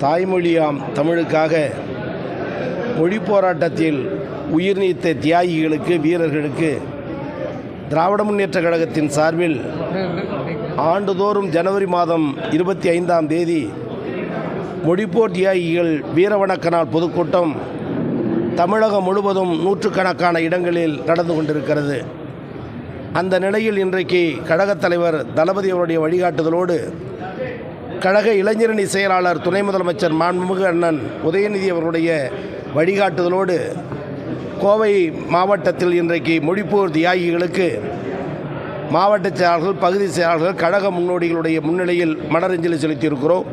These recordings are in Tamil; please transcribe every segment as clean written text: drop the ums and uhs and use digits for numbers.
தாய்மொழியாம் தமிழுக்காக மொழி போராட்டத்தில் உயிர் நீத்த தியாகிகளுக்கு, வீரர்களுக்கு திராவிட முன்னேற்றக் கழகத்தின் சார்பில் ஆண்டுதோறும் ஜனவரி மாதம் 25ஆம் தேதி மொழிப்போர் தியாகிகள் வீரவணக்க நாள் பொதுக்கூட்டம் தமிழகம் முழுவதும் நூற்றுக்கணக்கான இடங்களில் நடந்து கொண்டிருக்கிறது. அந்த நிலையில் இன்றைக்கு கழகத் தலைவர் தளபதி அவருடைய வழிகாட்டுதலோடு கழக இளைஞரணி செயலாளர் துணை முதலமைச்சர் மாண்புமிகு அண்ணன் உதயநிதி அவர்களுடைய வழிகாட்டுதலோடு கோவை மாவட்டத்தில் இன்றைக்கு மொழிப்போர் தியாகிகளுக்கு மாவட்ட செயலாளர்கள், பகுதி செயலாளர்கள், கழக முன்னோடிகளுடைய முன்னிலையில் மலரஞ்சலி செலுத்தியிருக்கிறோம்.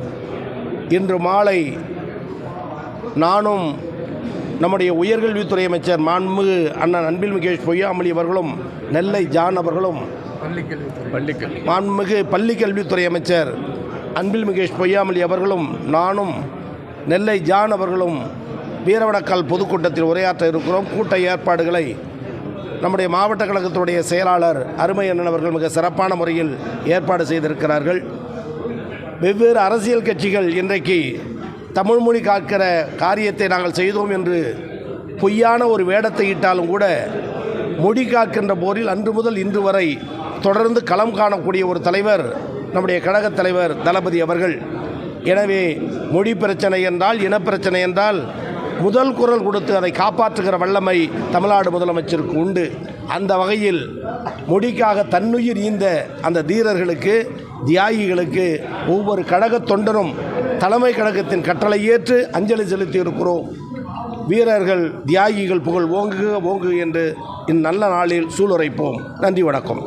இன்று மாலை நானும் நம்முடைய உயர்கல்வித்துறை அமைச்சர் மாண்புமிகு அண்ணன் அன்பில் மகேஷ் பொய்யாமொழி அவர்களும், நெல்லை ஜான் அவர்களும், மாண்புமிகு பள்ளிக்கல்வித்துறை அமைச்சர் அன்பில் மகேஷ் பொய்யாமொழி அவர்களும், நானும் நெல்லை ஜான் அவர்களும் வீரவணக்கால் பொதுக்கூட்டத்தில் உரையாற்ற இருக்கிறோம். கூட்ட ஏற்பாடுகளை நம்முடைய மாவட்ட கழகத்துடைய செயலாளர் அருமை அண்ணன் அவர்கள் மிக சிறப்பான முறையில் ஏற்பாடு செய்திருக்கிறார்கள். வெவ்வேறு அரசியல் கட்சிகள் இன்றைக்கு தமிழ் மொழி காக்கிற காரியத்தை நாங்கள் செய்தோம் என்று பொய்யான ஒரு வேடத்தை இட்டாலும் கூட மொழி காக்கின்ற போரில் அன்று முதல் இன்று வரை தொடர்ந்து களம் காணக்கூடிய ஒரு தலைவர் நம்முடைய கழகத் தலைவர் தளபதி அவர்கள். எனவே மொழி பிரச்சனை என்றால், இனப்பிரச்சனை என்றால் முதல் குரல் கொடுத்து அதை காப்பாற்றுகிற வல்லமை தமிழ்நாடு முதலமைச்சருக்கு உண்டு. அந்த வகையில் மொழிக்காக தன்னுயிர் ஈந்த அந்த தீரர்களுக்கு, தியாகிகளுக்கு ஒவ்வொரு கழக தொண்டரும் தலைமை கழகத்தின் கட்டளை ஏற்று அஞ்சலி செலுத்தி இருக்கிறோம். வீரர்கள், தியாகிகள் புகழ் ஓங்குக ஓங்குக என்று இந்நல்ல நாளில் சூளுரைப்போம். நன்றி, வணக்கம்.